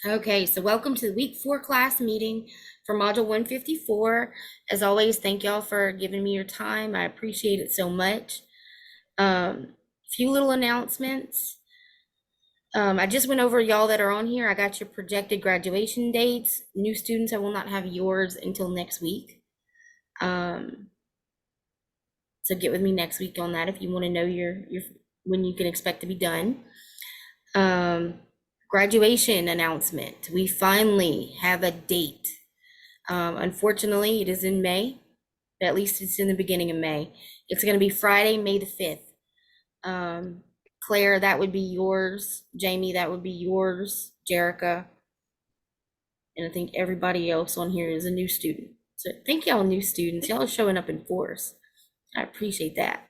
Okay, so welcome to the week 4 class meeting for module 154. As always, thank y'all for giving me your time. I appreciate it so much. Few little announcements. I just went over y'all that are on here. I got your projected graduation dates. New students, I will not have yours until next week. So get with me next week on that if you want to know your when you can expect to be done. Graduation announcement. We finally have a date. Unfortunately, it is in May. At least it's in the beginning of May. It's going to be Friday, May the 5th. Claire, that would be yours. Jamie, that would be yours. Jerica. And I think everybody else on here is a new student. So thank y'all new students. Y'all are showing up in force. I appreciate that.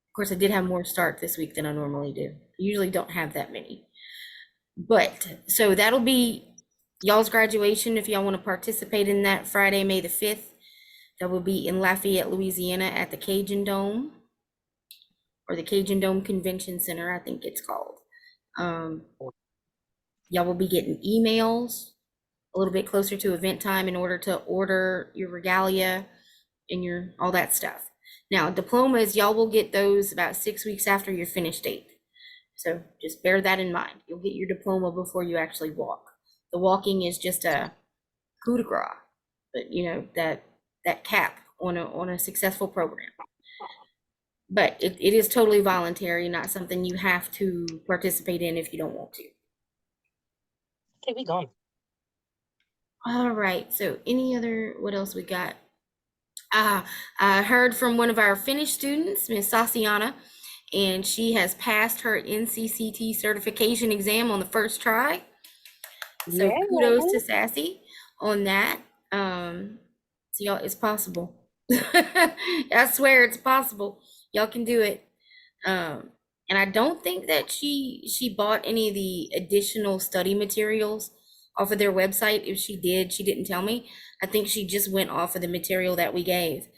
Of course, I did have more start this week than I normally do. I usually don't have that many. But so that'll be y'all's graduation if y'all want to participate in that Friday, May the 5th. That will be in Lafayette, Louisiana at the Cajun Dome, or the Cajun Dome Convention Center, I think it's called. Y'all will be getting emails a little bit closer to event time in order to order your regalia and your all that stuff. Now, diplomas, y'all will get those about 6 weeks after your finish date. So just bear that in mind. You'll get your diploma before you actually walk. The walking is just a coup de grace, but you know, that cap on a successful program. But it is totally voluntary, not something you have to participate in if you don't want to. Okay, we gone. All right, so what else we got? I heard from one of our Finnish students, Miss Sasiana, and she has passed her NCCT certification exam on the first try. So kudos to Sassy on that. So y'all, it's possible. I swear it's possible. Y'all can do it. And I don't think that she bought any of the additional study materials off of their website. If she did, she didn't tell me. I think she just went off of the material that we gave.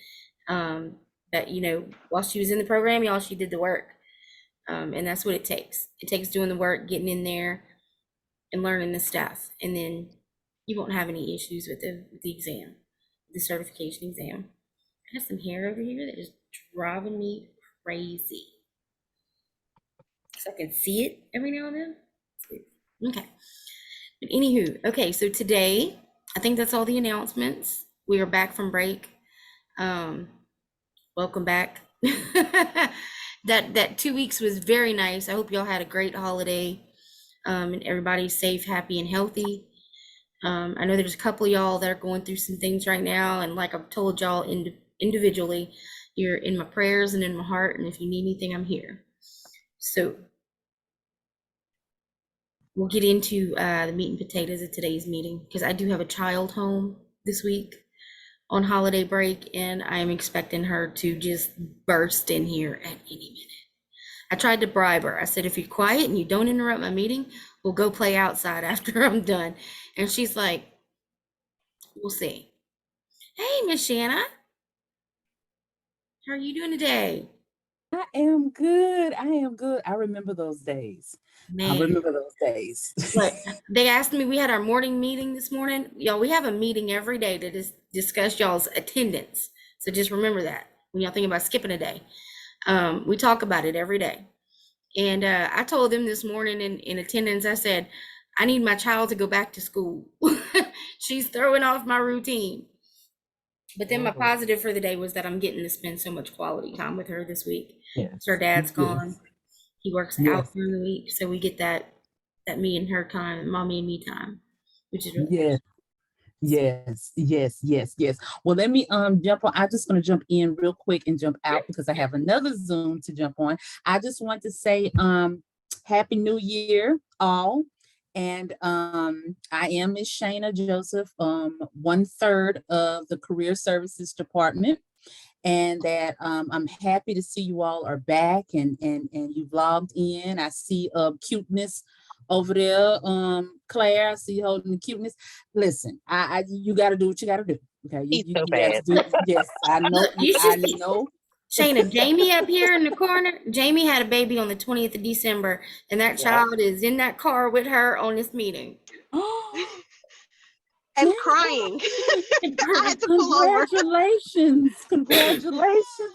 But you know, while she was in the program, y'all, she did the work. And that's what it takes. It takes doing the work, getting in there and learning the stuff. And then you won't have any issues with the exam, the certification exam. I have some hair over here that is driving me crazy. So I can see it every now and then. Okay. But anywho, okay, so today, I think that's all the announcements. We are back from break. Welcome back. That 2 weeks was very nice. I hope y'all had a great holiday. And everybody's safe, happy, and healthy. I know there's a couple of y'all that are going through some things right now, and like I've told y'all individually, you're in my prayers and in my heart, and if you need anything, I'm here. So we'll get into the meat and potatoes of today's meeting, because I do have a child home this week on holiday break, and I'm expecting her to just burst in here at any minute. I tried to bribe her. I said, if you're quiet and you don't interrupt my meeting, we'll go play outside after I'm done. And she's like, we'll see. Hey, Miss Shanna. How are you doing today? I am good. I am good. I remember those days. Man. I remember those days. But they asked me, we had our morning meeting this morning. Y'all, we have a meeting every day to discuss y'all's attendance. So just remember that when y'all think about skipping a day. We talk about it every day. And I told them this morning in attendance, I said, I need my child to go back to school. She's throwing off my routine. But then my positive for the day was that I'm getting to spend so much quality time with her this week. Yes. Her dad's gone. He works out during the week. So we get that me and her time, mommy and me time, which is really Yes. Well, let me jump on. I'm just going to jump in real quick and jump out because I have another Zoom to jump on. I just want to say Happy New Year, all. And I am Miss Shana Joseph, 1/3 of the Career Services Department. And that I'm happy to see you all are back and you've logged in. I see cuteness over there, Claire. I see you holding the cuteness. Listen, you got to do what you got to do. Okay, He's so got to bad. do. Yes, I know. I know. Shayna, Jamie up here in the corner, Jamie had a baby on the 20th of December, and that Yeah. child is in that car with her on this meeting. Oh, And Dang, crying. I had to pull over. congratulations. Congratulations.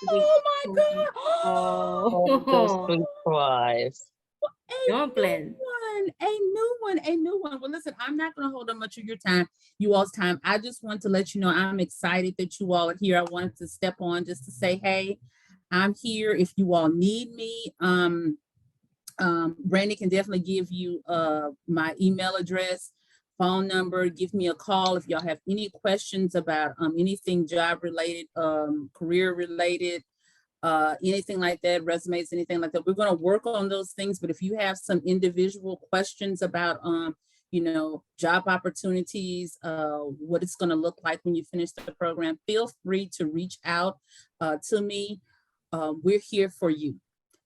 Oh my God. Oh, those Oh, sweet cries. A dumpling. a new one. Well, listen, I'm not going to hold up much of your time, you all's time. I just want to let you know I'm excited that you all are here. I wanted to step on just to say, hey, I'm here. If you all need me, Brandy can definitely give you my email address, phone number. Give me a call if y'all have any questions about anything job related, career related, anything like that, resumes, anything like that. We're going to work on those things. But if you have some individual questions about job opportunities, what it's going to look like when you finish the program, feel free to reach out to me. We're here for you.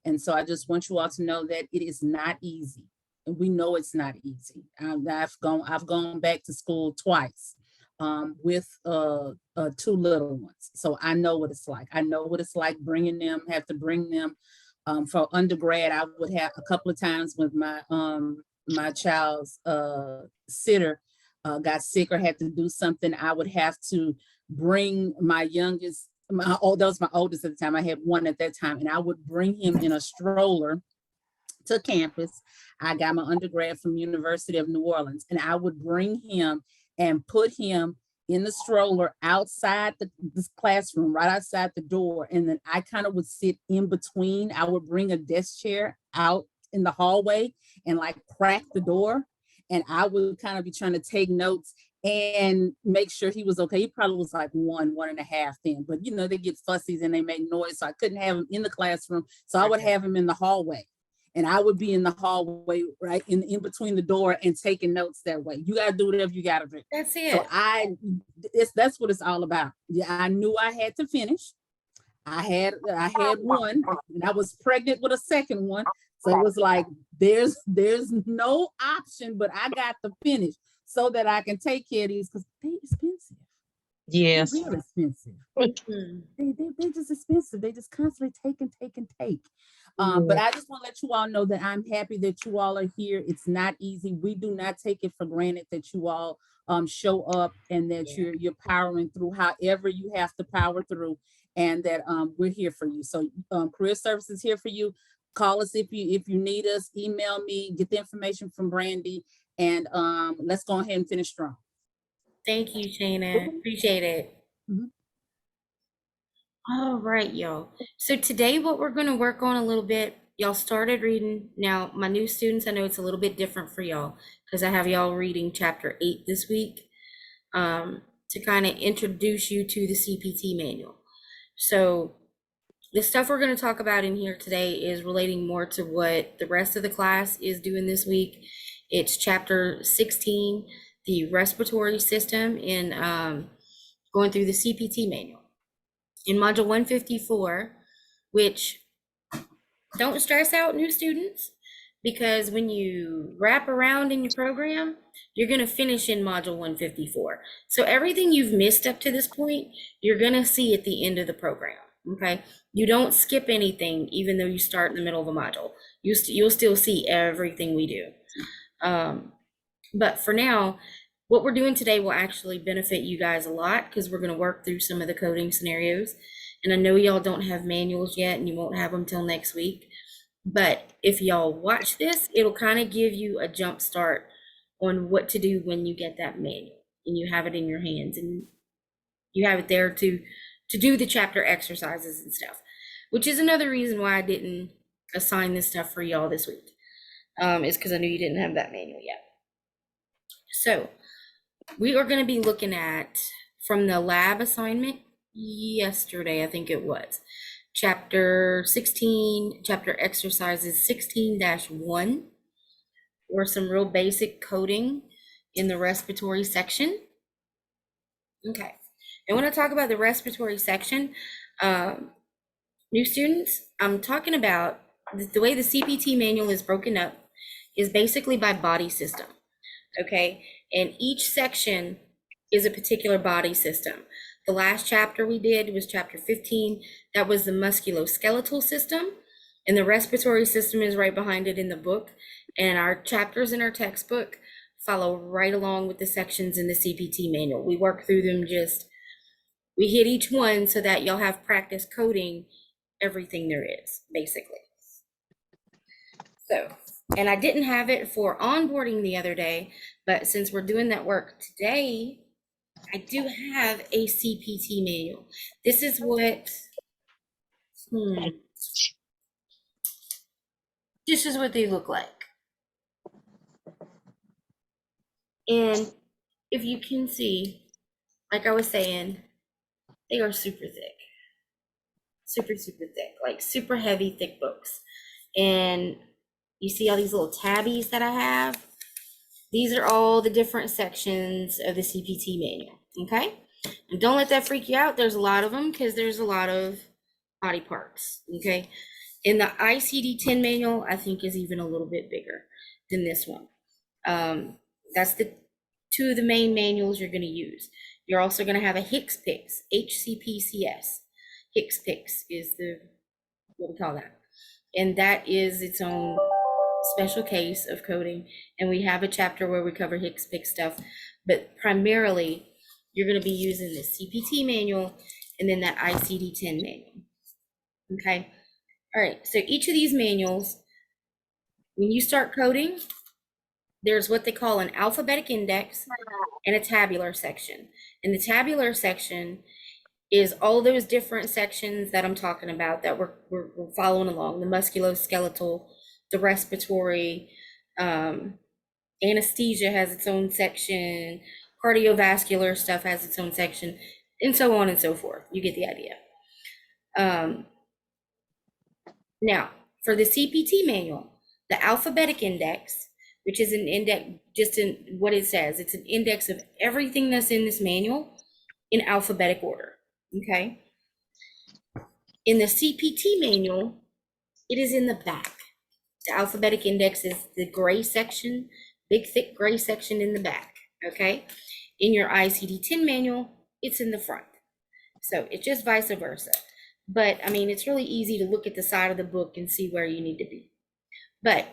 And so I just want you all to know that it is not easy. And we know it's not easy. I've gone back to school twice with two little ones. So I know what it's like. I know what it's like have to bring them for undergrad. I would have a couple of times with my child's sitter got sick or had to do something. I would have to bring my youngest, that was my oldest at the time. I had one at that time, and I would bring him in a stroller to campus. I got my undergrad from University of New Orleans, and I would bring him and put him in the stroller outside this classroom, right outside the door. And then I kind of would sit in between. I would bring a desk chair out in the hallway and like crack the door. And I would kind of be trying to take notes and make sure he was okay. He probably was like 1.5 then, but they get fussies and they make noise. So I couldn't have him in the classroom. So I would have him in the hallway. And I would be in the hallway, right in between the door and taking notes that way. You got to do whatever you got to do. That's it. So that's what it's all about. Yeah, I knew I had to finish. I had one, and I was pregnant with a second one. So it was like, there's no option, but I got to finish so that I can take care of these because they're expensive. Yes. They're real expensive. They're just expensive. They just constantly take. But I just want to let you all know that I'm happy that you all are here. It's not easy. We do not take it for granted that you all show up and that you're powering through however you have to power through, and that we're here for you. So Career Services here for you. Call us if you need us. Email me. Get the information from Brandy, and let's go ahead and finish strong. Thank you, Shayna. Appreciate it. Mhm. All right, y'all. So today what we're going to work on a little bit, y'all started reading. Now, my new students, I know it's a little bit different for y'all because I have y'all reading chapter 8 this week to kind of introduce you to the CPT manual. So the stuff we're going to talk about in here today is relating more to what the rest of the class is doing this week. It's chapter 16, the respiratory system, in going through the CPT manual. In module 154, which don't stress out new students, because when you wrap around in your program, you're going to finish in module 154. So everything you've missed up to this point, you're going to see at the end of the program. Okay, you don't skip anything, even though you start in the middle of a module. You'll still see everything we do. But for now, what we're doing today will actually benefit you guys a lot because we're going to work through some of the coding scenarios. And I know y'all don't have manuals yet and you won't have them till next week. But if y'all watch this, it'll kind of give you a jump start on what to do when you get that manual and you have it in your hands and you have it there to do the chapter exercises and stuff, which is another reason why I didn't assign this stuff for y'all this week, is because I knew you didn't have that manual yet. So we are going to be looking at, from the lab assignment yesterday, I think it was, chapter 16, chapter exercises 16-1, or some real basic coding in the respiratory section. Okay. And when I talk about the respiratory section, new students, I'm talking about the way the CPT manual is broken up is basically by body system. Okay, and each section is a particular body system. The last chapter we did was chapter 15. That was the musculoskeletal system, and the respiratory system is right behind it in the book. And our chapters in our textbook follow right along with the sections in the CPT manual. We work through them, we hit each one so that y'all have practice coding everything there is, basically. So, and I didn't have it for onboarding the other day, but since we're doing that work today, I do have a CPT manual. This is what, this is what they look like. And if you can see, like I was saying, they are super thick. Super, super thick, like super heavy, thick books. And you see all these little tabbies that I have? These are all the different sections of the CPT manual, okay? And don't let that freak you out. There's a lot of them because there's a lot of body parts, okay? In the ICD-10 manual, I think is even a little bit bigger than this one. That's the two of the main manuals you're going to use. You're also going to have a HCPCS, HCPCS. HCPCS is what we call that. And that is its own special case of coding. And we have a chapter where we cover HCPCS stuff, but primarily you're going to be using the CPT manual and then that ICD-10 manual. Okay. All right. So each of these manuals, when you start coding, there's what they call an alphabetic index and a tabular section. And the tabular section is all those different sections that I'm talking about that we're following along: the musculoskeletal, the respiratory, anesthesia has its own section, cardiovascular stuff has its own section, and so on and so forth. You get the idea. Now, for the CPT manual, the alphabetic index, which is an index, just in what it says, it's an index of everything that's in this manual in alphabetic order. Okay. In the CPT manual, it is in the back. The alphabetic index is the gray section, big, thick gray section in the back. Okay. In your ICD-10 manual, it's in the front. So it's just vice versa. But I mean, it's really easy to look at the side of the book and see where you need to be. But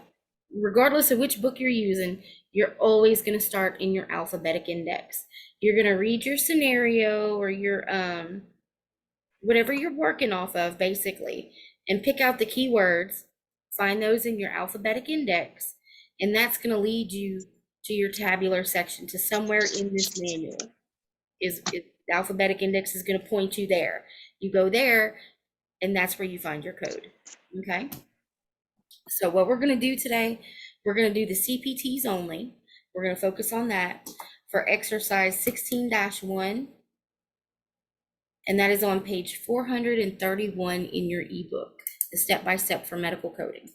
regardless of which book you're using, you're always going to start in your alphabetic index. You're going to read your scenario or your whatever you're working off of, basically, and pick out the keywords, find those in your alphabetic index, and that's going to lead you to your tabular section, to somewhere in this manual. The alphabetic index is going to point you there. You go there, and that's where you find your code. Okay. So what we're going to do today, we're going to do the CPTs only. We're going to focus on that for exercise 16-1. And that is on page 431 in your ebook, the step-by-step for medical coding.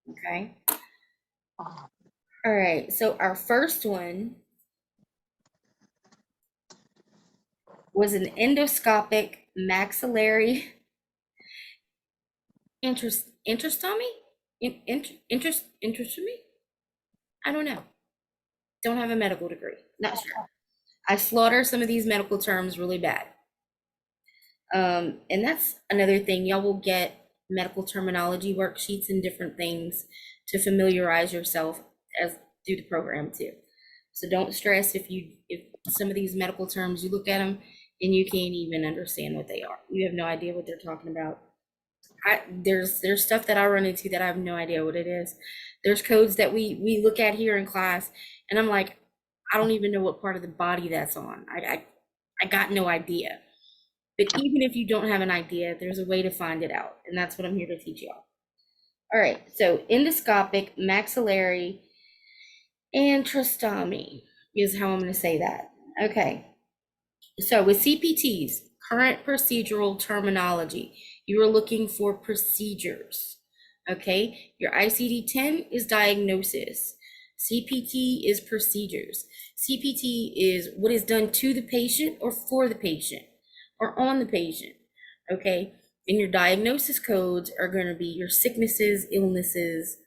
Okay. All right. So our first one was an endoscopic maxillary interostomy? Interostomy? I don't know. Don't have a medical degree. Not sure. I slaughter some of these medical terms really bad. And that's another thing. Y'all will get medical terminology worksheets and different things to familiarize yourself as through the program too. So don't stress if some of these medical terms, you look at them and you can't even understand what they are. You have no idea what they're talking about. There's stuff that I run into that I have no idea what it is. There's codes that we look at here in class, and I'm like, I don't even know what part of the body that's on. I got no idea. But even if you don't have an idea, there's a way to find it out, and that's what I'm here to teach y'all. All right, so endoscopic maxillary interostomy is how I'm going to say that. Okay, so with CPTs, current procedural terminology, you are looking for procedures. Okay, your ICD-10 is diagnosis. CPT is procedures. CPT is what is done to the patient or for the patient or on the patient. Okay, and your diagnosis codes are going to be your sicknesses, illnesses,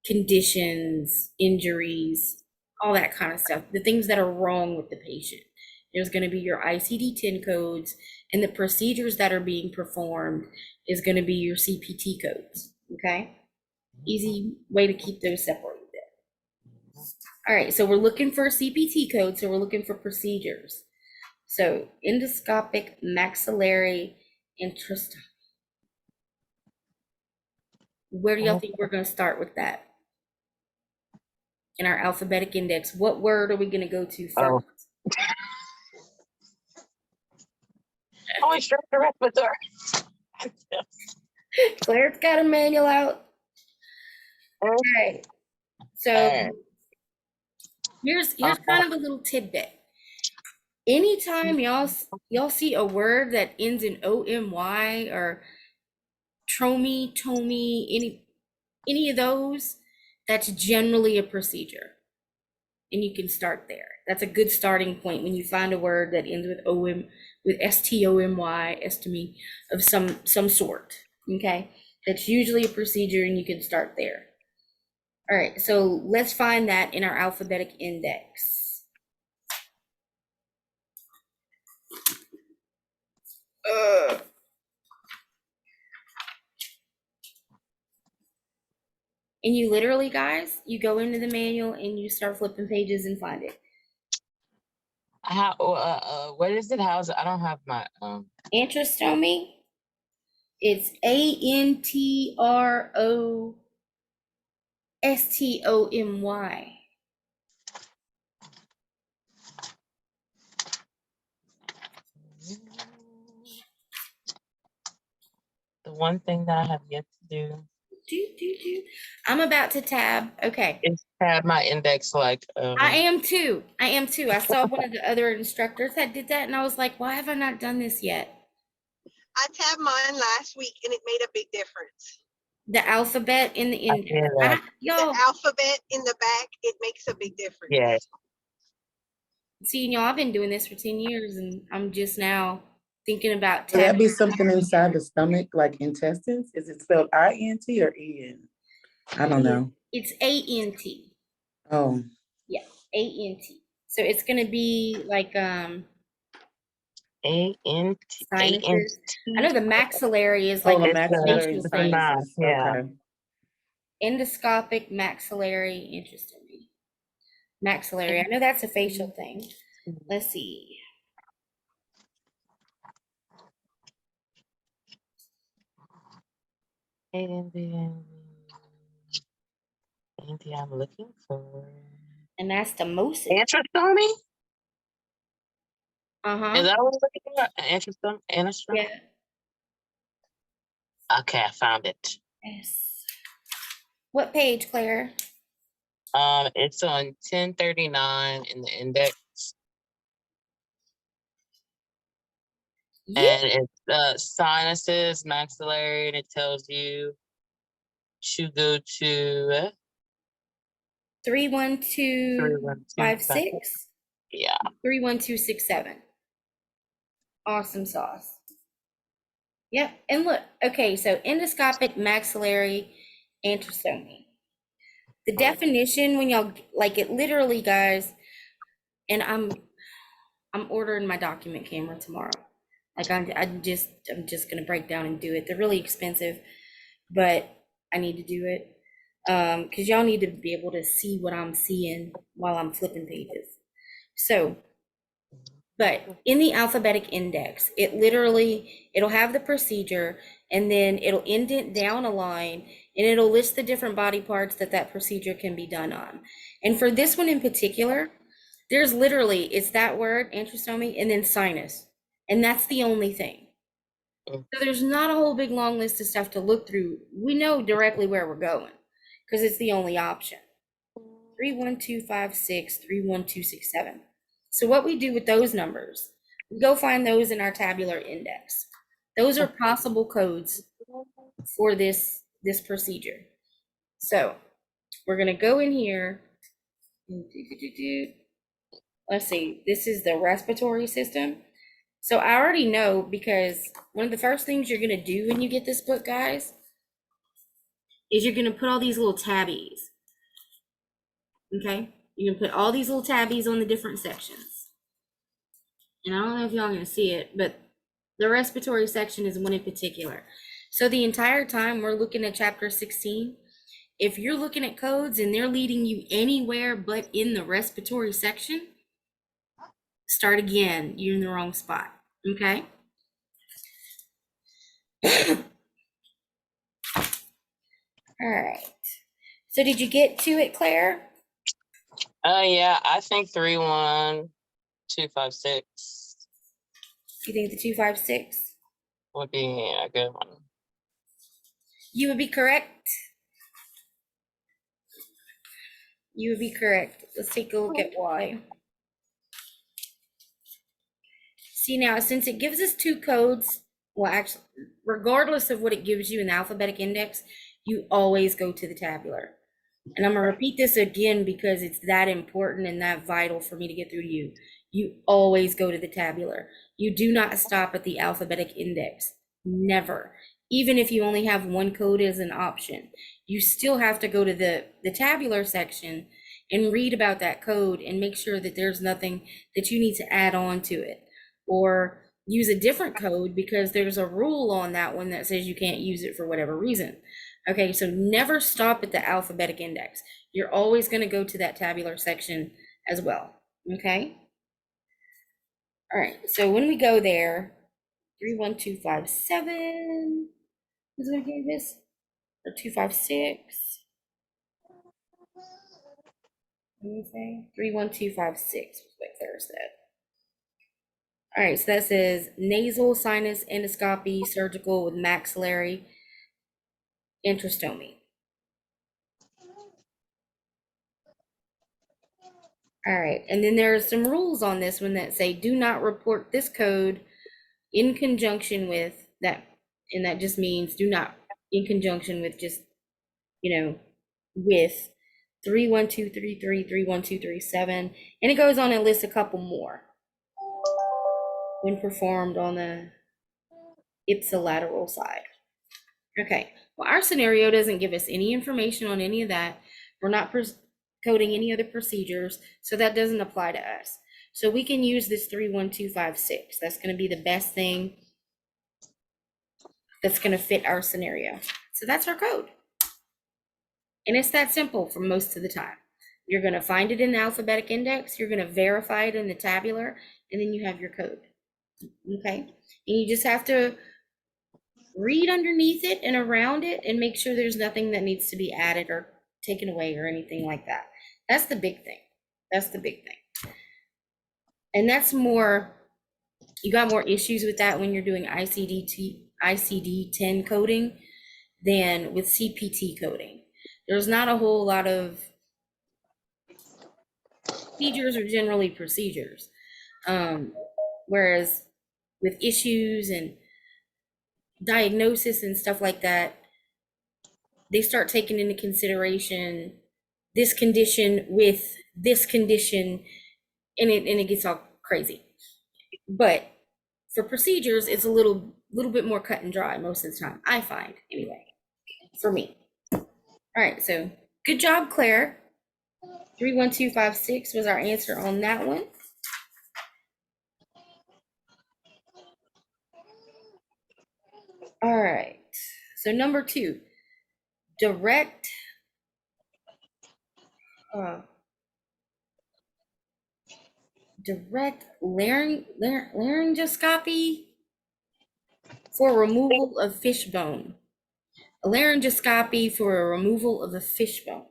conditions, injuries, all that kind of stuff, the things that are wrong with the patient. There's going to be your ICD-10 codes, and the procedures that are being performed is going to be your CPT codes. Okay, easy way to keep those separated. All right, so we're looking for CPT codes, so we're looking for procedures. So endoscopic maxillary tracheostomy. Where do y'all think we're going to start with that? In our alphabetic index, what word are we going to go to first? Oh. Oh, it's the respiratory. Claire's got a manual out. All right. So Alright. here's kind of a little tidbit. Anytime y'all see a word that ends in OMY or tromy, tomy, any of those, that's generally a procedure. And you can start there. That's a good starting point when you find a word that ends with STOMY, estomy of some sort. Okay, that's usually a procedure, and you can start there. All right, so let's find that in our alphabetic index. And you literally, guys, you go into the manual and you start flipping pages and find it. How? What is it? How's it? I don't have my Antrostomy. It's ANTROSTOMY. The one thing that I have yet to do I'm about to tab. Okay. is have my index like I am too. I saw one of the other instructors that did that, and I was like, why have I not done this yet? I tabbed mine last week and it made a big difference. The alphabet in the index. that. Y'all, The alphabet in the back, it makes a big difference. Yeah. see, y'all, I've been doing this for 10 years, and I'm just now thinking about Would that tabbing. be something inside the stomach, like intestines? Is it spelled I-N-T or E-N? I don't know. It's ANT. Oh, ANT. So it's gonna be like sinuses. I know the maxillary is like the a maxillary facial thing. sinuses. Yeah. Okay. Endoscopic maxillary, interesting. Maxillary, I know that's a facial thing. Let's see. anything I'm looking for. And that's the most. Antrostomy? Is Uh-huh. that what I'm looking for? Antrostomy? Antrostomy? Yeah. Okay, I found it. Yes. What page, Claire? It's on 1039 in the index, Yeah. and it's sinuses, maxillary, and it tells you to go to 31256. Yeah. 31267. Awesome sauce. Yep. And look, okay, so endoscopic maxillary antrostomy. The definition, when y'all like it, literally, guys, and I'm ordering my document camera tomorrow. Like I'm just gonna break down and do it. They're really expensive, but I need to do it because y'all need to be able to see what I'm seeing while I'm flipping pages. So, but in the alphabetic index, it'll have the procedure, and then it'll indent down a line, and it'll list the different body parts that procedure can be done on. And for this one in particular, there's literally, it's that word, antrostomy, and then sinus. And that's the only thing. So there's not a whole big long list of stuff to look through. We know directly where we're going because it's the only option. 31256, 31267. So what we do with those numbers, we go find those in our tabular index. Those are possible codes for this procedure. So we're gonna go in here. Let's see, this is the respiratory system. So I already know, because one of the first things you're gonna do when you get this book, guys, is you're gonna put all these little tabbies. Okay, you're gonna put all these little tabbies on the different sections. And I don't know if y'all gonna see it, but the respiratory section is one in particular. So the entire time we're looking at chapter 16, if you're looking at codes and they're leading you anywhere but in the respiratory section, start again. You're in the wrong spot. Okay. All right. So did you get to it, Claire? Yeah, I think 31256 You think the 256? would be a good one. You would be correct. You would be correct. Let's take a look at why. See now, since it gives us two codes, well, actually, regardless of what it gives you in the alphabetic index, you always go to the tabular. And I'm gonna repeat this again because it's that important and that vital for me to get through to you. You always go to the tabular. You do not stop at the alphabetic index. Never. Even if you only have one code as an option, you still have to go to the tabular section and read about that code and make sure that there's nothing that you need to add on to it, or use a different code because there's a rule on that one that says you can't use it for whatever reason. Okay, so never stop at the alphabetic index. You're always going to go to that tabular section as well. Okay. All right, so when we go there, 31257 is what I gave this, or 256. Let me say 31256 was what Claire said. All right, so that says nasal sinus endoscopy, surgical with maxillary antrostomy. All right, and then there are some rules on this one that say do not report this code in conjunction with that, and that just means do not in conjunction with just, with 31233, 31237, and it goes on and lists a couple more when performed on the ipsilateral side. Okay, well, our scenario doesn't give us any information on any of that. We're not coding any other procedures, so that doesn't apply to us. So we can use this 31256. That's going to be the best thing that's going to fit our scenario. So that's our code. And it's that simple for most of the time. You're going to find it in the alphabetic index, you're going to verify it in the tabular, and then you have your code. Okay, and you just have to read underneath it and around it and make sure there's nothing that needs to be added or taken away or anything like that. That's the big thing. That's the big thing. And that's more, you got more issues with that when you're doing ICD-10 coding than with CPT coding. There's not a whole lot of procedures are generally procedures. Whereas with issues and diagnosis and stuff like that, they start taking into consideration this condition with this condition, and it gets all crazy. But for procedures, it's a little bit more cut and dry most of the time, I find, anyway, for me. All right, so good job, Claire. 31256 was our answer on that one. All right, so number 2, direct laryngoscopy for removal of fishbone. A laryngoscopy for a removal of a fishbone.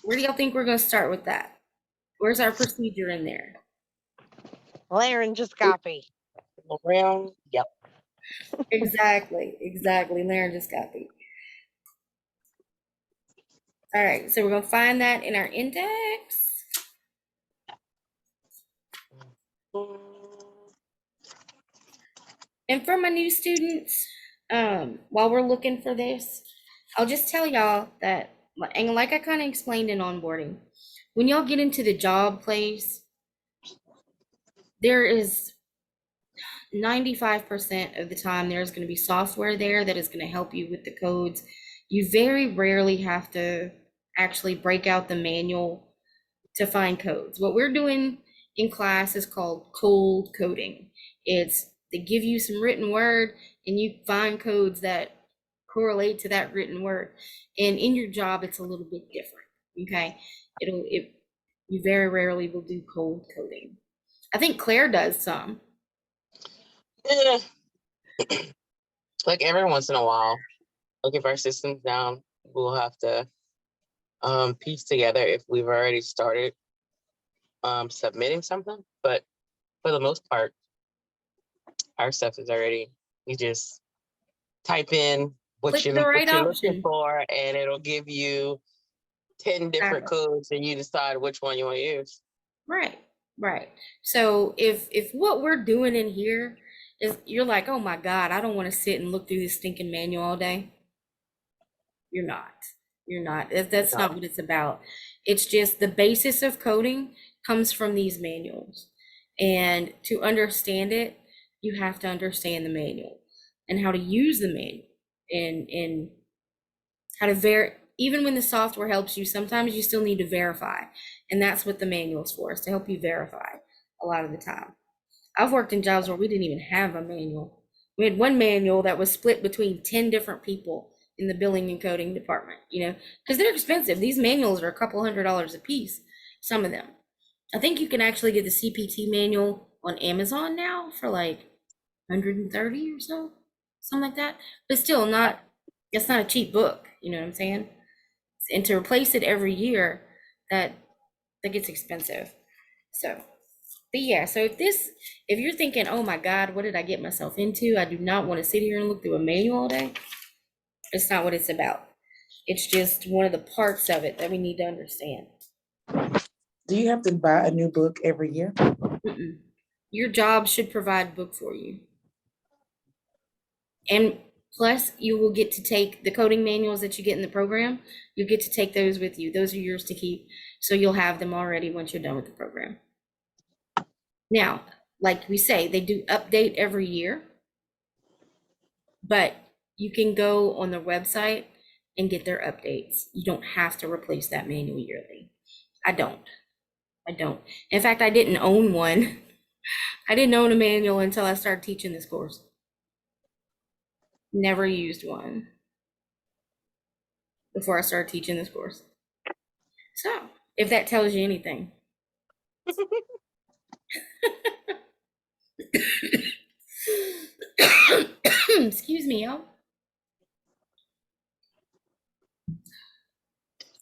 Where do y'all think we're going to start with that? Where's our procedure in there? Laryngoscopy. Around, yep. Exactly, laryngoscopy. All right, so we're going to find that in our index. And for my new students, while we're looking for this, I'll just tell y'all that, and like I kind of explained in onboarding, when y'all get into the job place, there is 95% of the time there's going to be software there that is going to help you with the codes. You very rarely have to actually break out the manual to find codes. What we're doing in class is called cold coding. It's they give you some written word and you find codes that correlate to that written word. And in your job, it's a little bit different. Okay. You very rarely will do cold coding. I think Claire does some. Eh, like every once in a while, like if our system's down, we'll have to piece together if we've already started submitting something. But for the most part, our stuff is already, you just type in Click the right what you're looking option. for, and it'll give you 10 different Exactly. codes, and you decide which one you want to use. Right, right. So if what we're doing in here is you're like, oh my God, I don't want to sit and look through this stinking manual all day. You're not. You're not. That's not what it's about. It's just the basis of coding comes from these manuals. And to understand it, you have to understand the manual and how to use the manual and how to even when the software helps you, sometimes you still need to verify. And that's what the manual is for, is to help you verify a lot of the time. I've worked in jobs where we didn't even have a manual. We had one manual that was split between 10 different people in the billing and coding department, because they're expensive. These manuals are a couple $100s a piece, some of them. I think you can actually get the CPT manual on Amazon now for like 130 or so, something like that. But still it's not a cheap book, you know what I'm saying? And to replace it every year, that gets expensive. So, but yeah, so if you're thinking, oh my God, what did I get myself into? I do not want to sit here and look through a manual all day. It's not what it's about. It's just one of the parts of it that we need to understand. Do you have to buy a new book every year? Mm-mm. Your job should provide a book for you. And plus, you will get to take the coding manuals that you get in the program. You get to take those with you. Those are yours to keep. So you'll have them already once you're done with the program. Now, like we say, they do update every year, but you can go on their website and get their updates. You don't have to replace that manual yearly. I don't. In fact, I didn't own one. I didn't own a manual until I started teaching this course. Never used one before I started teaching this course. So, if that tells you anything. Excuse me, y'all.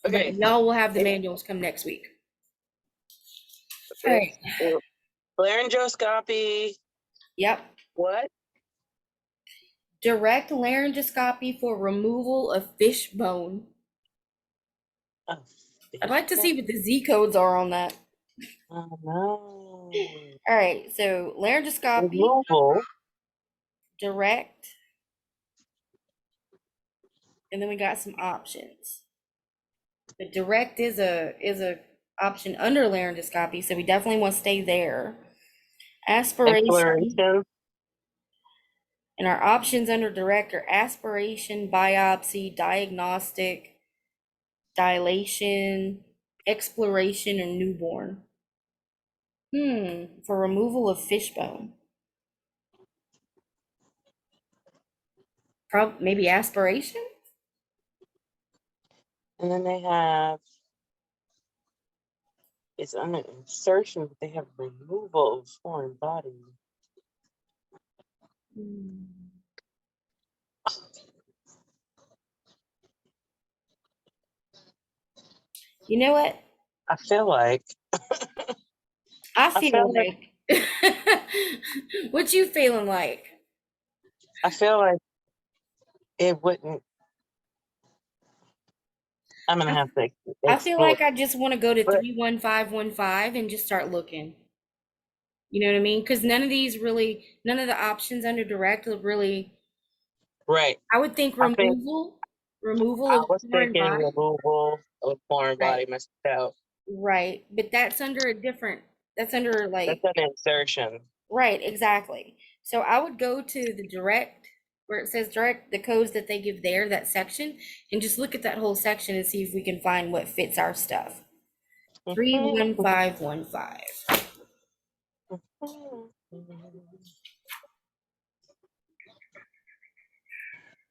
Okay. But y'all will have the manuals come next week. All right. Laryngoscopy. Yep. What? Direct laryngoscopy for removal of fish bone. Oh, I'd like to see what the Z codes are on that. oh no. All right, so laryngoscopy, Removal. direct, and then we got some options. The direct is a option under laryngoscopy, so we definitely want to stay there. Aspiration, Exploration. and our options under direct are aspiration, biopsy, diagnostic, dilation, exploration, or newborn. For removal of fish bone. Maybe aspiration? And then they have, it's under insertion, but they have removal of foreign body. You know what? I feel like I I feel feel like like what you feeling like? I feel like it wouldn't. I'm gonna have to I feel explore. like I just want to go to But 31515 and just start looking. You know what I mean? Because none of the options under direct will really, right, I would think I think removal I of was foreign thinking body. removal of foreign Right, body myself. right. But that's under That's like, an insertion. right, exactly. So I would go to the direct, where it says direct, the codes that they give there, that section, and just look at that whole section and see if we can find what fits our stuff. 31515.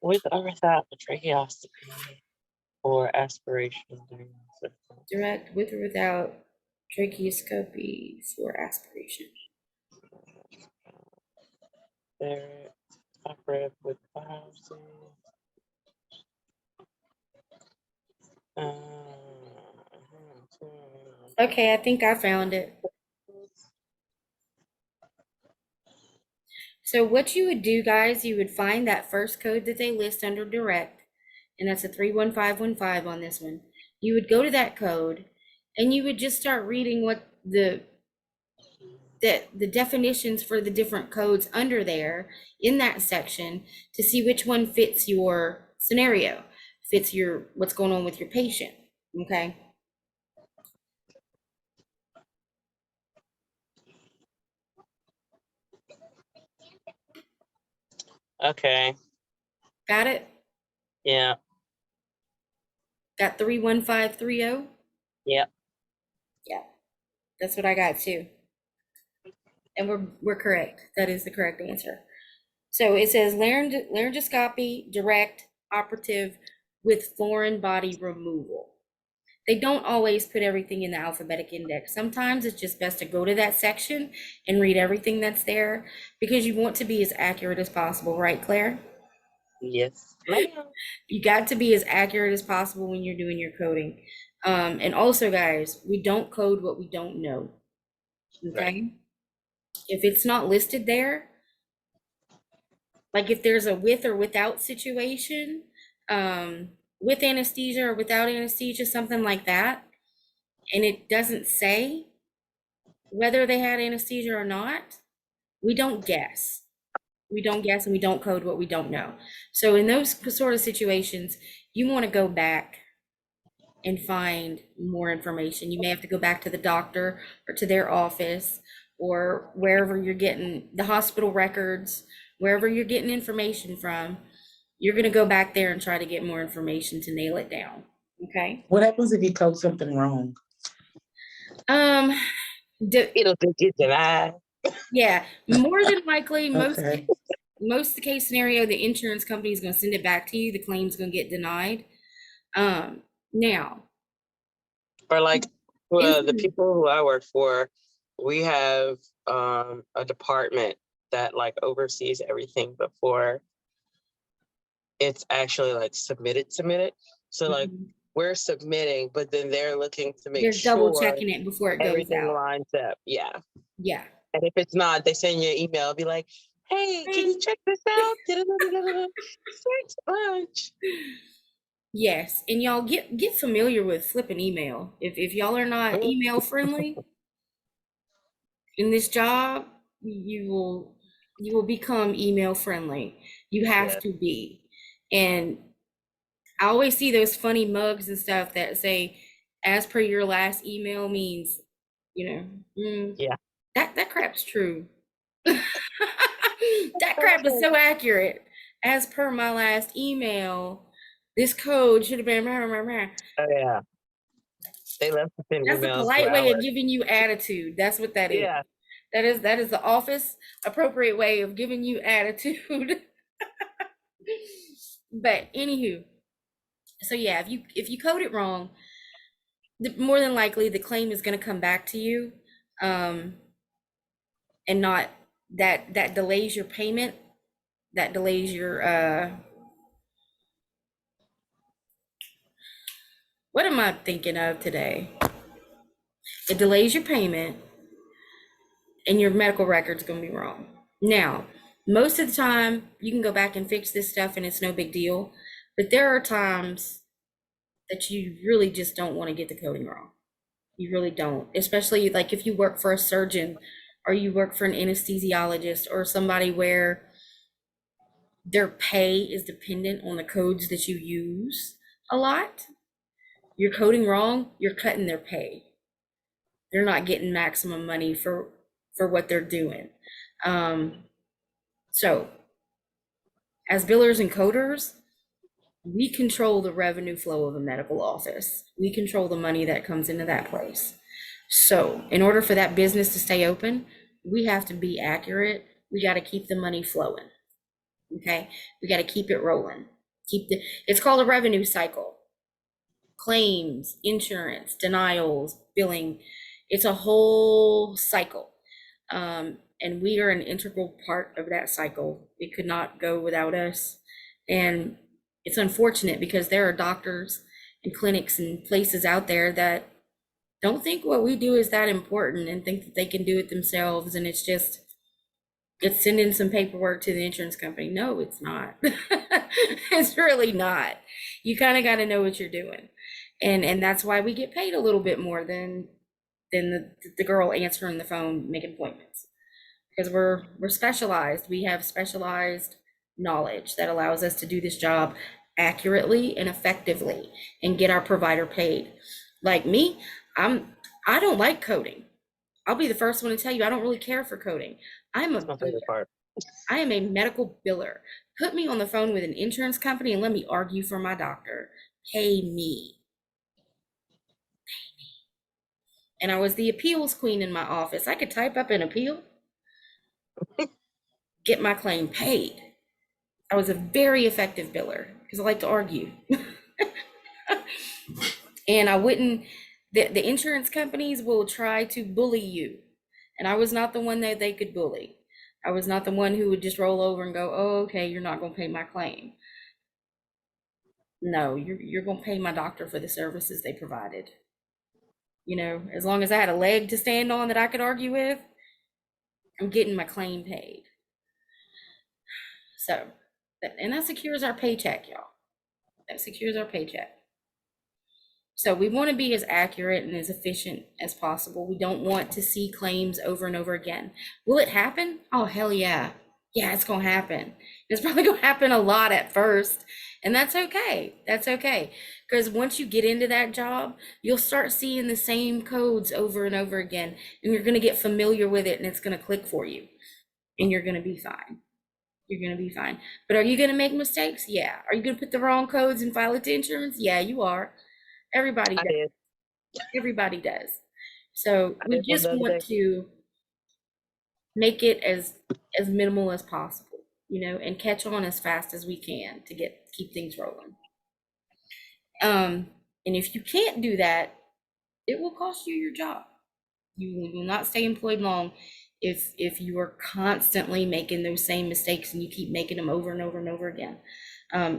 With or without a tracheostomy or aspiration during surgery. Direct with or without tracheoscopy for aspiration. There, operative with biopsy. Okay, I think I found it. So what you would do, guys, you would find that first code that they list under direct, and that's a 31515 on this one. You would go to that code and you would just start reading what the definitions for the different codes under there in that section to see which one fits your scenario, fits your what's going on with your patient. Okay. Okay. Got it? Yeah. Got 31530? Yep. Yeah. That's what I got too. And we're correct. That is the correct answer. So it says laryngoscopy, direct, operative with foreign body removal. They don't always put everything in the alphabetic index. Sometimes it's just best to go to that section and read everything that's there because you want to be as accurate as possible, right, Claire? Yes, ma'am. You got to be as accurate as possible when you're doing your coding. And also, guys, we don't code what we don't know. Okay. Right. If it's not listed there, like if there's a with or without situation, with anesthesia or without anesthesia, something like that, and it doesn't say whether they had anesthesia or not, we don't guess. We don't guess and we don't code what we don't know. So in those sort of situations, you want to go back and find more information. You may have to go back to the doctor or to their office or wherever you're getting the hospital records, wherever you're getting information from, you're going to go back there and try to get more information to nail it down. Okay. What happens if you code something wrong? It'll get denied. Yeah, more than likely, Okay. most of the case scenario, the insurance company is going to send it back to you. The claim's going to get denied. Now, Or like the people who I work for, we have a department that like oversees everything before it's actually like submitted. So like we're submitting, but then they're looking to make they're sure double checking it before it goes everything out. lines up. Yeah. Yeah. And if it's not, they send you an email, be like, hey, can you check this out? Thanks much. Yes, and y'all get familiar with flipping email. If y'all are not email friendly in this job, you will become email friendly. You have to be. And I always see those funny mugs and stuff that say, as per your last email means, Yeah. That crap's true. That crap is so accurate. As per my last email, this code should have been. Oh yeah. They love to send That's a emails. polite way of giving you attitude. That's what that is. Yeah. That is the office appropriate way of giving you attitude. But anywho, so yeah, if you code it wrong, more than likely the claim is going to come back to you, and not that delays your payment, that delays your what am I thinking of today? It delays your payment and your medical record's going to be wrong. Now, most of the time you can go back and fix this stuff and it's no big deal, but there are times that you really just don't want to get the coding wrong. You really don't, especially like if you work for a surgeon or you work for an anesthesiologist or somebody where their pay is dependent on the codes that you use a lot. You're coding wrong, you're cutting their pay. They're not getting maximum money for what they're doing. So as billers and coders, we control the revenue flow of a medical office. We control the money that comes into that place. So in order for that business to stay open, we have to be accurate. We got to keep the money flowing. Okay. We got to keep it rolling. It's called a revenue cycle. Claims, insurance, denials, billing. It's a whole cycle. And we are an integral part of that cycle. It could not go without us. And it's unfortunate because there are doctors and clinics and places out there that don't think what we do is that important and think that they can do it themselves. And it's sending some paperwork to the insurance company. No, it's not. It's really not. You kind of got to know what you're doing. And that's why we get paid a little bit more than the girl answering the phone, making appointments. Because we're specialized. We have specialized knowledge that allows us to do this job accurately and effectively and get our provider paid. Like me, I don't like coding. I'll be the first one to tell you I don't really care for coding. I'm a That's my favorite part. I am a medical biller. Put me on the phone with an insurance company and let me argue for my doctor. Pay me. And I was the appeals queen in my office. I could type up an appeal, get my claim paid. I was a very effective biller because I like to argue. And I wouldn't, the insurance companies will try to bully you. And I was not the one that they could bully. I was not the one who would just roll over and go, oh, okay, you're not going to pay my claim. No, you're going to pay my doctor for the services they provided. You know, as long as I had a leg to stand on that I could argue with, I'm getting my claim paid. So, and that secures our paycheck, y'all. That secures our paycheck. So we want to be as accurate and as efficient as possible. We don't want to see claims over and over again. Will it happen? Oh, hell yeah. Yeah, it's going to happen. It's probably going to happen a lot at first. And that's okay. That's okay. Because once you get into that job, you'll start seeing the same codes over and over again. And you're going to get familiar with it and it's going to click for you. And you're going to be fine. You're going to be fine. But are you going to make mistakes? Yeah. Are you going to put the wrong codes and file it to insurance? Yeah, you are. Everybody I does. did. Everybody does. So I we did one just the other want day. to make it as minimal as possible, you know, and catch on as fast as we can to keep things rolling. And if you can't do that, it will cost you your job. You will not stay employed long if you are constantly making those same mistakes and you keep making them over and over and over again.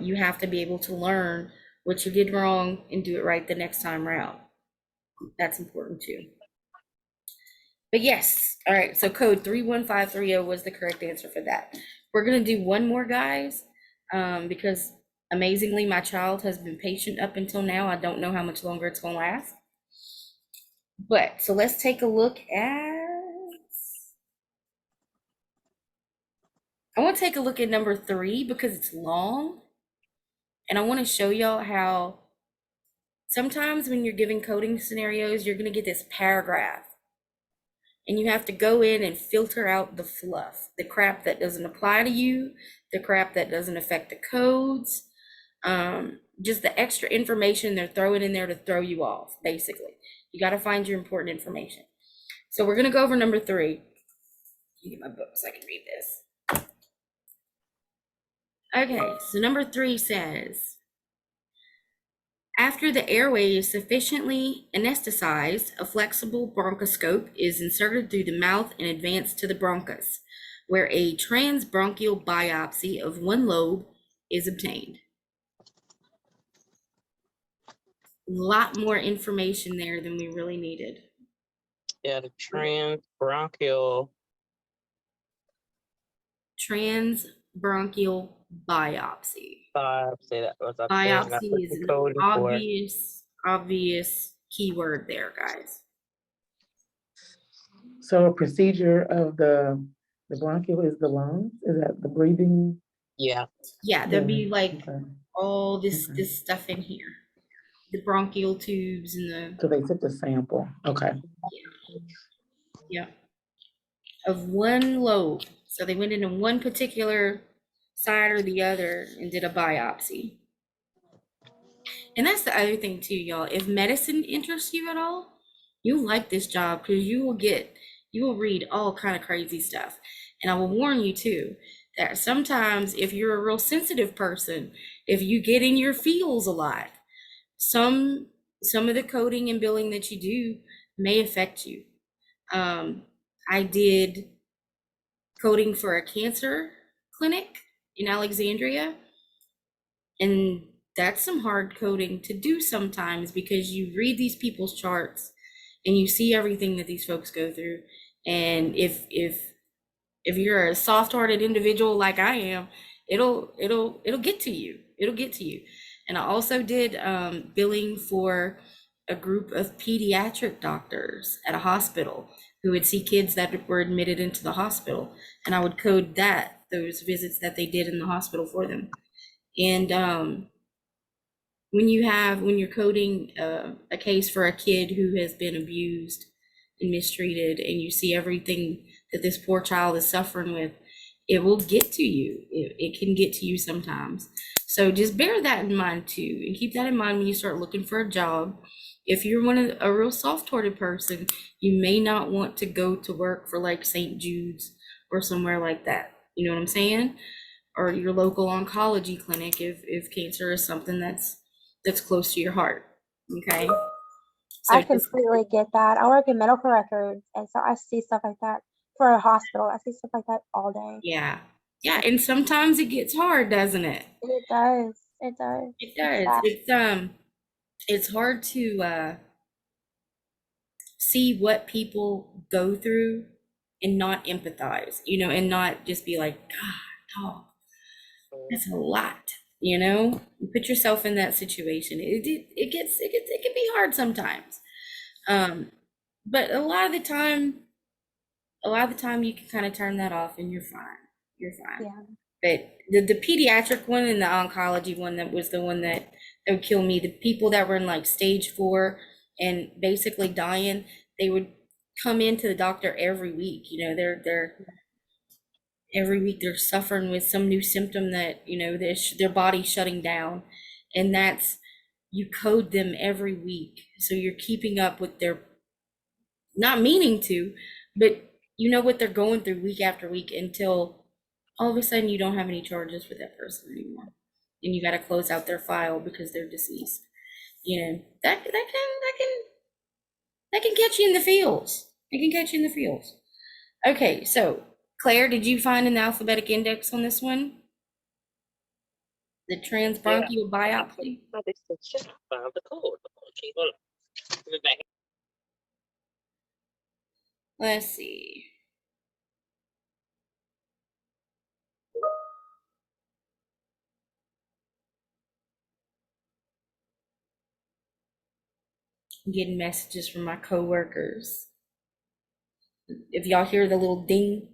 You have to be able to learn what you did wrong and do it right the next time around. That's important too. But yes, all right, so code 31530 was the correct answer for that. We're gonna do one more, guys, because amazingly, my child has been patient up until now. I don't know how much longer it's gonna last. But, so let's take a look at, I wanna take a look at number 3 because it's long. And I wanna show y'all how sometimes when you're giving coding scenarios, you're gonna get this paragraph. And you have to go in and filter out the fluff, the crap that doesn't apply to you, the crap that doesn't affect the codes, just the extra information they're throwing in there to throw you off, basically. You got to find your important information. So we're going to go over number 3. Let me get my book so I can read this. Okay, so number 3 says, after the airway is sufficiently anesthetized, a flexible bronchoscope is inserted through the mouth and advanced to the bronchus, where a transbronchial biopsy of one lobe is obtained. A lot more information there than we really needed. Yeah, the transbronchial. Transbronchial biopsy. Say that was up there. Biopsy That's what is the an code for. obvious keyword there, guys. So a procedure of the bronchial is the lungs? Is that the breathing? Yeah. Yeah, there'd be like Okay. all this Okay. this stuff in here. The bronchial tubes and the So they took the sample. Okay. yeah of one lobe. So they went into one particular side or the other and did a biopsy. And that's the other thing too, y'all. If medicine interests you at all, You'll like this job because you will read all kind of crazy stuff. And I will warn you too that sometimes if you're a real sensitive person, if you get in your feels a lot, some some of the coding and billing that you do may affect you. I did coding for a cancer clinic in Alexandria, and that's some hard coding to do sometimes because you read these people's charts and you see everything that these folks go through. And if you're a soft-hearted individual like I am, it'll get to you. It'll get to you. And I also did billing for a group of pediatric doctors at a hospital who would see kids that were admitted into the hospital, and I would code those visits that they did in the hospital for them. And when you're coding a case for a kid who has been abused and mistreated, and you see everything that this poor child is suffering with, it will get to you. It can get to you sometimes. So just bear that in mind too, and keep that in mind when you start looking for a job. If you're a real soft-hearted person, you may not want to go to work for like St. Jude's or somewhere like that. You know what I'm saying? Or your local oncology clinic if cancer is something that's close to your heart. Okay. So I completely get that. I work in medical records, and so I see stuff like that for a hospital. I see stuff like that all day. yeah. Yeah. And sometimes it gets hard, doesn't it? It does. It does. It It's does. sad. It's hard to see what people go through and not empathize, and not just be like, God, dog, that's a lot, You put yourself in that situation. It can be hard sometimes. But a lot of the time you can kind of turn that off and you're fine. You're fine. Yeah. But the pediatric one and the oncology one, that was the one that would kill me. The people that were in like stage 4 and basically dying, they would come into the doctor every week. They're every week they're suffering with some new symptom that, their body's shutting down. And you code them every week. So you're keeping up with their, not meaning to, but you know what they're going through week after week until all of a sudden you don't have any charges with that person anymore. And you got to close out their file because they're deceased. That can catch you in the feels. It can catch you in the feels. Okay, so Claire, did you find an alphabetic index on this one? The transbronchial biopsy? Found the code. Okay, hold on. Give it back. Let's see. I'm getting messages from my coworkers. If y'all hear the little ding,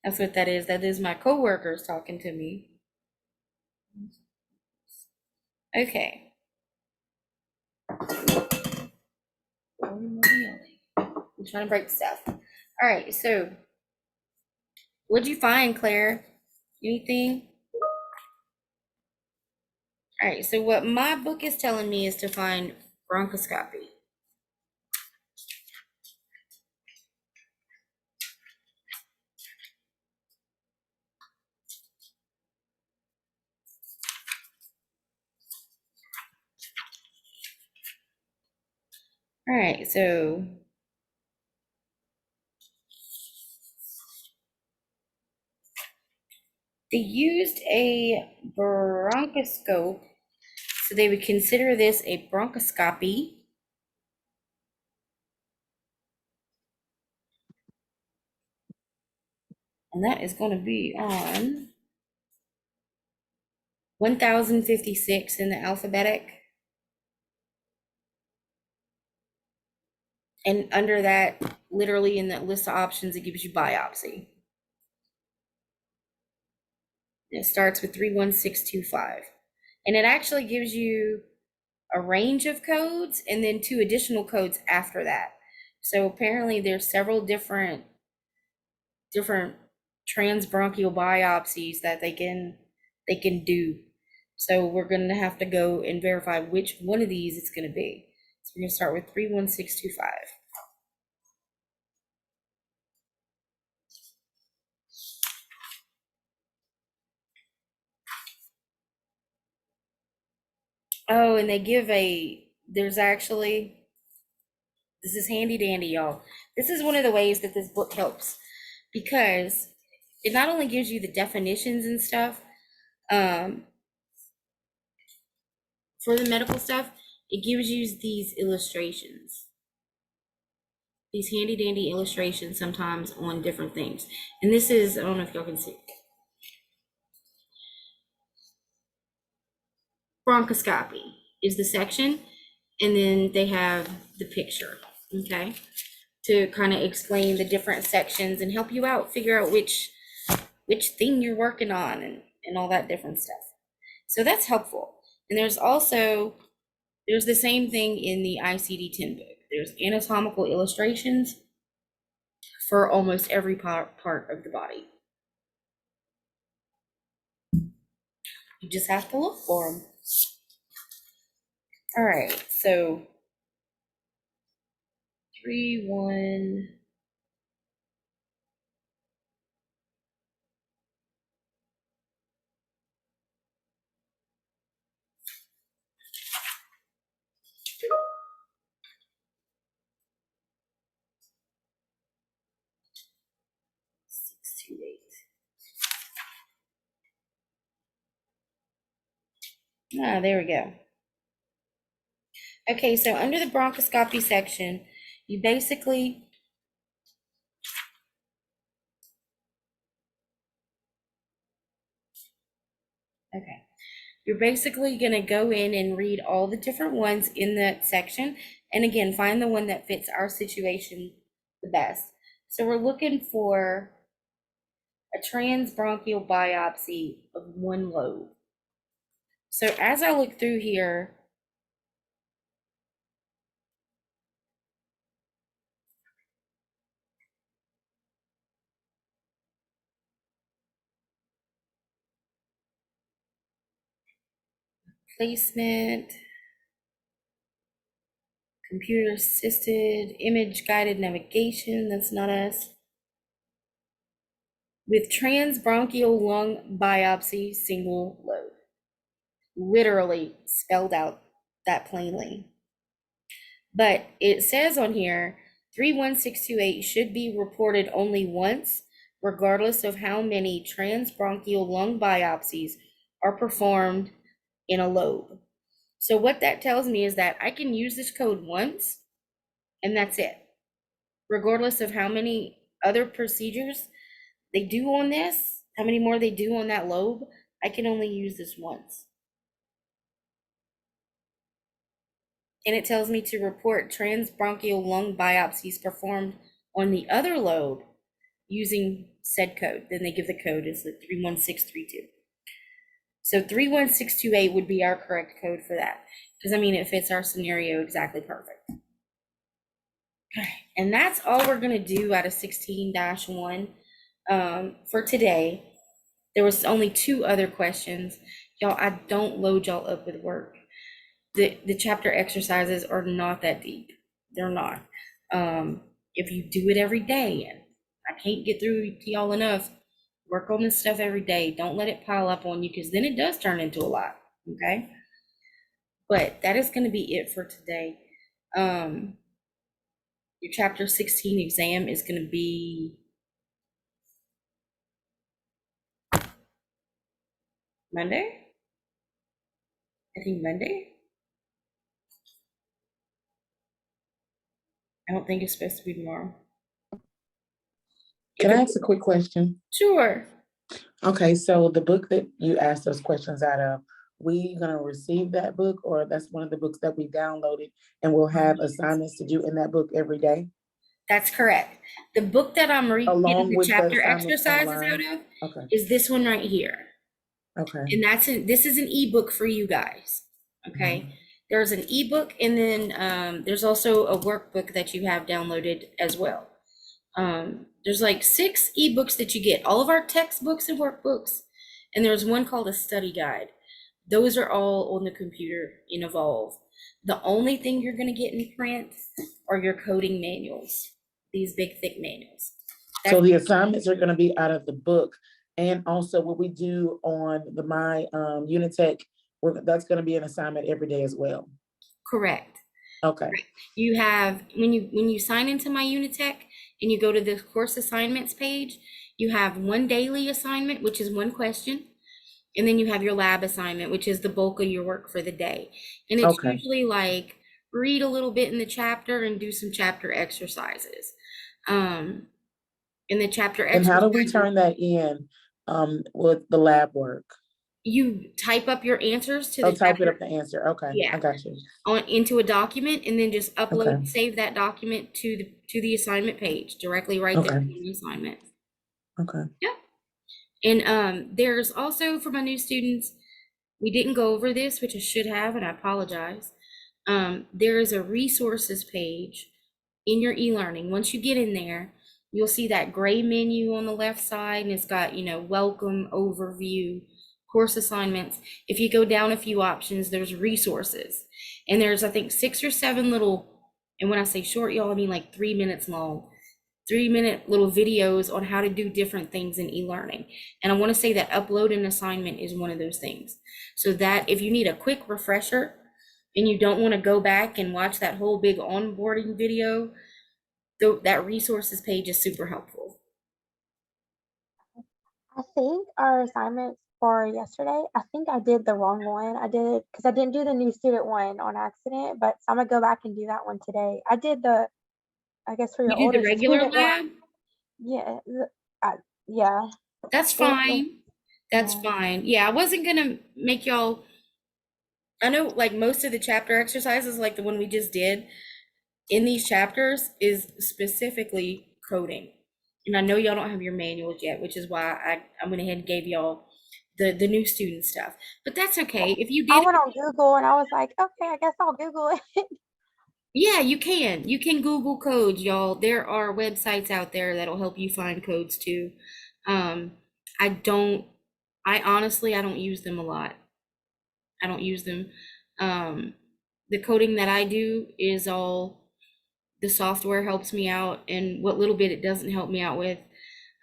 that's what that is. That is my coworkers talking to me. Okay. I'm trying to break stuff. All right, so what'd you find, Claire? Anything? All right, so what my book is telling me is to find bronchoscopy. All right, so they used a bronchoscope, so they would consider this a bronchoscopy. And that is going to be on 1056 in the alphabetic. And under that, literally in that list of options, it gives you biopsy. It starts with 31625. And it actually gives you a range of codes and then 2 additional codes after that. So apparently there's several different transbronchial biopsies that they can do. So we're going to have to go and verify which one of these it's going to be. So we're going to start with 31625. Oh, and they give there's actually, this is handy dandy, y'all. This is one of the ways that this book helps, because it not only gives you the definitions and stuff, for the medical stuff, it gives you these illustrations, these handy dandy illustrations sometimes on different things. And this is, I don't know if y'all can see, bronchoscopy is the section, and then they have the picture, okay, to kind of explain the different sections and help you out, figure out which thing you're working on, and all that different stuff. So that's helpful. And there's the same thing in the ICD-10 book. There's anatomical illustrations for almost every part of the body. You just have to look for them. All right, so 3-1. Ah, there we go. Okay, so under the bronchoscopy section, you basically you're basically going to go in and read all the different ones in that section, and again, find the one that fits our situation the best. So we're looking for a transbronchial biopsy of one lobe. So as I look through here, placement, computer assisted, image guided navigation, that's not us. With transbronchial lung biopsy, single lobe. Literally spelled out that plainly. But it says on here, 31628 should be reported only once, regardless of how many transbronchial lung biopsies are performed in a lobe. So what that tells me is that I can use this code once, and that's it. Regardless of how many other procedures they do on this, how many more they do on that lobe, I can only use this once. And it tells me to report transbronchial lung biopsies performed on the other lobe using said code. Then they give the code as the 31632. So 31628 would be our correct code for that, because I mean, it fits our scenario exactly perfect. And that's all we're gonna do out of 16-1 for today. There was only 2 other questions. Y'all, I don't load y'all up with work. The chapter exercises are not that deep. They're not. If you do it every day, and I can't get through to y'all enough, work on this stuff every day. Don't let it pile up on you, because then it does turn into a lot, okay? But that is gonna be it for today. Your chapter 16 exam is gonna be Monday? I think Monday? I don't think it's supposed to be tomorrow. Can I ask a quick question? Sure. Okay, so the book that you asked those questions out of, we gonna receive that book, or that's one of the books that we downloaded and we'll have assignments to do in that book every day? That's correct. The book that I'm getting Along the with the chapter assignments exercises online? out of Okay, is this one right here. okay. And this is an ebook for you guys. Okay. There's an ebook, and then there's also a workbook that you have downloaded as well. There's like 6 ebooks that you get, all of our textbooks and workbooks, and there's one called a study guide. Those are all on the computer in Evolve. The only thing you're going to get in print are your coding manuals, these big thick manuals. So the assignments are gonna be out of the book, and also what we do on the My Unitech that's gonna be an assignment every day as well. Correct. Okay, You have, when you sign into My Unitech and you go to the course assignments page, you have one daily assignment, which is one question. And then you have your lab assignment, which is the bulk of your work for the day. And it's Okay. usually like read a little bit in the chapter and do some chapter exercises. In the chapter and how do we exercises, turn that in, with the lab work? you type up your answers to Oh, the type it chapter, up the answer, okay, Yeah. I got you. Into a document, and then just upload, Okay. save that document to the assignment page directly right there Okay. in the assignment. Okay, And there's also, for my new students, we didn't go over this, which I should have, and I apologize. There is a resources page in your e-learning. Once you get in there, you'll see that gray menu on the left side, and it's got, welcome, overview, course assignments. If you go down a few options, there's resources. And there's, I think, 6 or 7 little, and when I say short, y'all, I mean like 3 minutes long, 3-minute little videos on how to do different things in e-learning. And I want to say that upload an assignment is one of those things. So that if you need a quick refresher and you don't want to go back and watch that whole big onboarding video, that resources page is super helpful. I think our assignments for yesterday, I think I did the wrong one. I did, because I didn't do the new student one on accident, but so I'm gonna go back and do that one today. I did I guess for your You did older the regular student lab? one. Yeah, yeah. That's It was fine. That's yeah. fine. Yeah, I wasn't gonna make y'all. I know, like, most of the chapter exercises, like the one we just did in these chapters, is specifically coding. And I know y'all don't have your manuals yet, which is why I went ahead and gave y'all the new student stuff. But that's okay. If you I did, went on Google and I was like, okay, I guess I'll Google it. yeah, you can. You can Google codes, y'all. There are websites out there that'll help you find codes too. Um, I honestly, I don't use them a lot. I don't use them. The coding that I do is all the software helps me out, and what little bit it doesn't help me out with.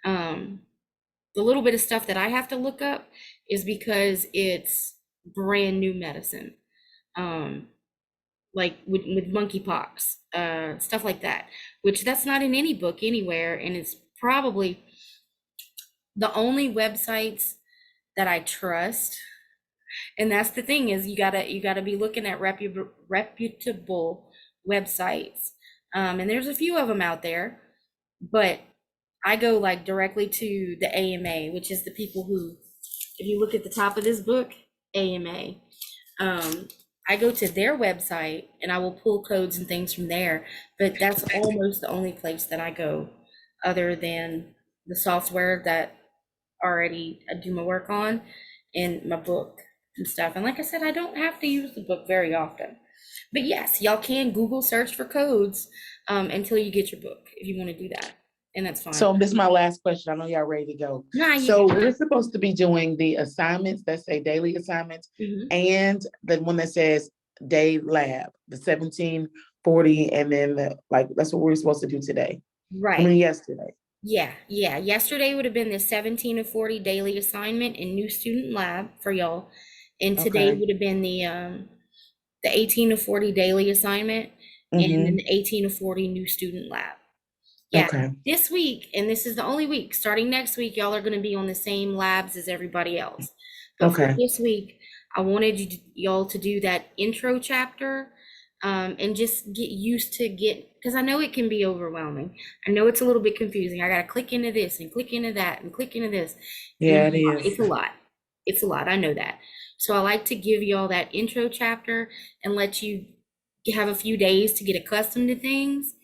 The little bit of stuff that I have to look up is because it's brand new medicine. Like with monkeypox, stuff like that, which that's not in any book anywhere, and it's probably the only websites that I trust. And that's the thing, is you gotta be looking at reputable websites. And there's a few of them out there, but I go like directly to the AMA, which is the people who, if you look at the top of this book, AMA, I go to their website and I will pull codes and things from there, but that's almost the only place that I go, other than the software that already I do my work on and my book and stuff. And like I said, I don't have to use the book very often. But yes, y'all can Google search for codes until you get your book, if you want to do that. And that's fine. so this is my last question, I know y'all ready to go. Nah, you So we're supposed to be doing the assignments that say daily assignments Mhm. and the one that says day lab, the 1740, and then that's what we're supposed to do today. I Right. mean, yesterday. Yeah. Yesterday would have been the 17 to 40 daily assignment and new student lab for y'all. And today Okay. would have been the 18 to 40 daily assignment and then the 18 to 40 new student lab. Yeah. Okay, This week, and this is the only week, starting next week, y'all are going to be on the same labs as everybody else. But for Okay. this week, I wanted y'all to do that intro chapter, and just get used to because I know it can be overwhelming. I know it's a little bit confusing. I got to click into this and click into that and click into this. yeah, And it it's is. a lot. It's a lot. I know that. So I like to give y'all that intro chapter and let you have a few days to get accustomed to things.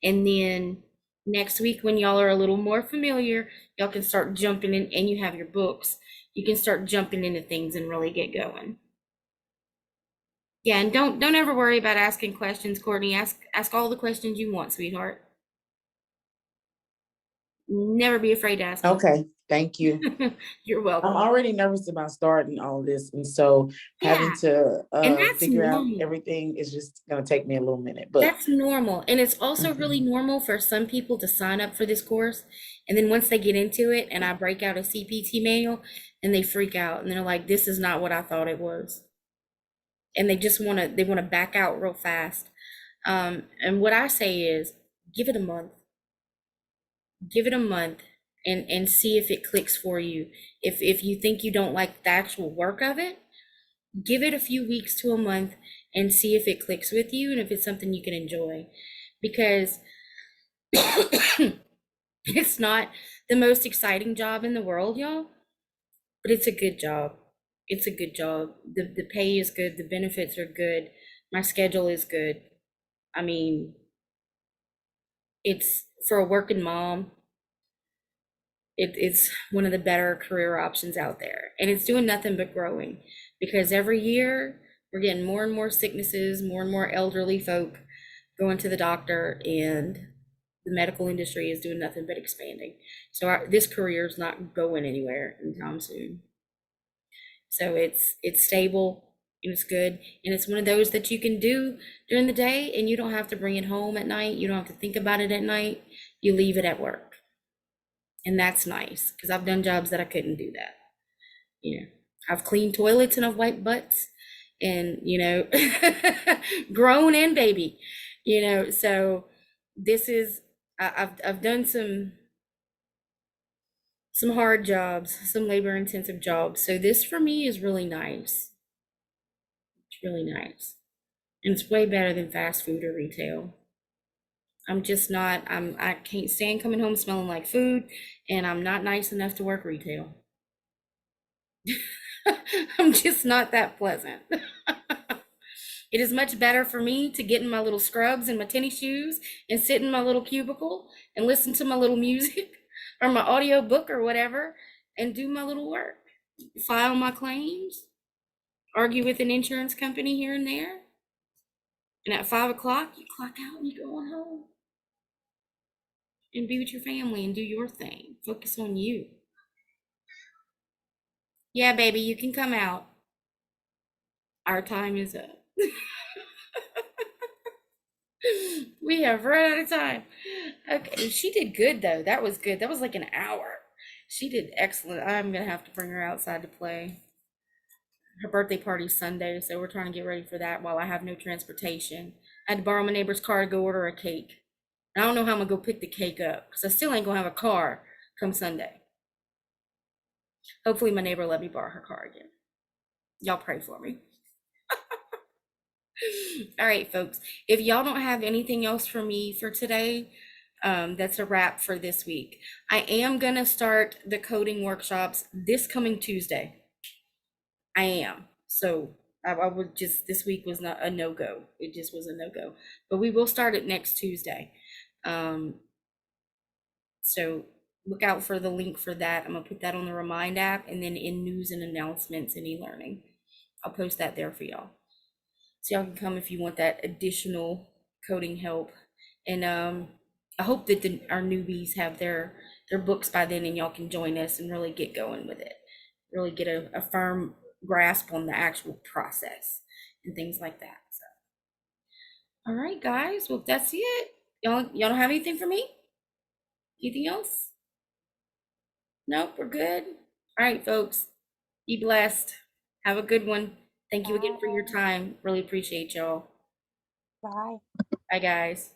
And then next week, when y'all are a little more familiar, y'all can start jumping in, and you have your books. You can start jumping into things and really get going. Yeah, and don't ever worry about asking questions, Courtney. Ask all the questions you want, sweetheart. Never be afraid to ask. Okay, thank you. You're I'm welcome. already nervous about starting all this, and so having to And that's figure out normal. everything is just gonna take me a little minute, but That's normal. And it's also Okay. really normal for some people to sign up for this course. And then once they get into it and I break out a CPT manual and they freak out and they're like, this is not what I thought it was. and they want to back out real fast. And what I say is give it a month. Give it a month and see if it clicks for you. If you think you don't like the actual work of it, give it a few weeks to a month and see if it clicks with you and if it's something you can enjoy. Because it's not the most exciting job in the world, y'all, but it's a good job. It's a good job. The pay is good, the benefits are good, my schedule is good. I mean, it's for a working mom, it's one of the better career options out there. And it's doing nothing but growing because every year we're getting more and more sicknesses, more and more elderly folk going to the doctor, and the medical industry is doing nothing but expanding. So this career is not going anywhere anytime soon. So it's stable and it's good. And it's one of those that you can do during the day and you don't have to bring it home at night. You don't have to think about it at night. You leave it at work. And that's nice because I've done jobs that I couldn't do that. You know, I've cleaned toilets and I've wiped butts and, you know, grown and baby, you know, so this is, I've done some hard jobs, some labor intensive jobs. So this for me is really nice. It's really nice. And it's way better than fast food or retail. I'm just not, I can't stand coming home smelling like food, and I'm not nice enough to work retail. I'm just not that pleasant. It is much better for me to get in my little scrubs and my tennis shoes and sit in my little cubicle and listen to my little music or my audio book or whatever and do my little work, file my claims, argue with an insurance company here and there. And at 5 o'clock, you clock out and you go on home and be with your family and do your thing. Focus on you. Yeah, baby, you can come out. Our time is up. We have run out of time. Okay, she did good though. That was good. That was like an hour. She did excellent. I'm gonna have to bring her outside to play. Her birthday party's Sunday, so we're trying to get ready for that while I have no transportation. I had to borrow my neighbor's car to go order a cake. I don't know how I'm gonna go pick the cake up because I still ain't gonna have a car come Sunday. Hopefully my neighbor let me borrow her car again. Y'all pray for me. All right, folks. If y'all don't have anything else for me for today, that's a wrap for this week. I am gonna start the coding workshops this coming Tuesday. I am. So I would just, this week was not a no-go. It just was a no-go. But we will start it next Tuesday. So look out for the link for that. I'm gonna put that on the Remind app and then in news and announcements and e-learning. I'll post that there for y'all. So y'all can come if you want that additional coding help. And I hope that our newbies have their books by then and y'all can join us and really get going with it. Really get a firm grasp on the actual process and things like that. So, all right, guys. Well, that's it. Y'all don't have anything for me? Anything else? Nope, we're good. All right, folks. Be blessed. Have a good one. Thank you again for your time. Really appreciate y'all. Bye. Bye, guys.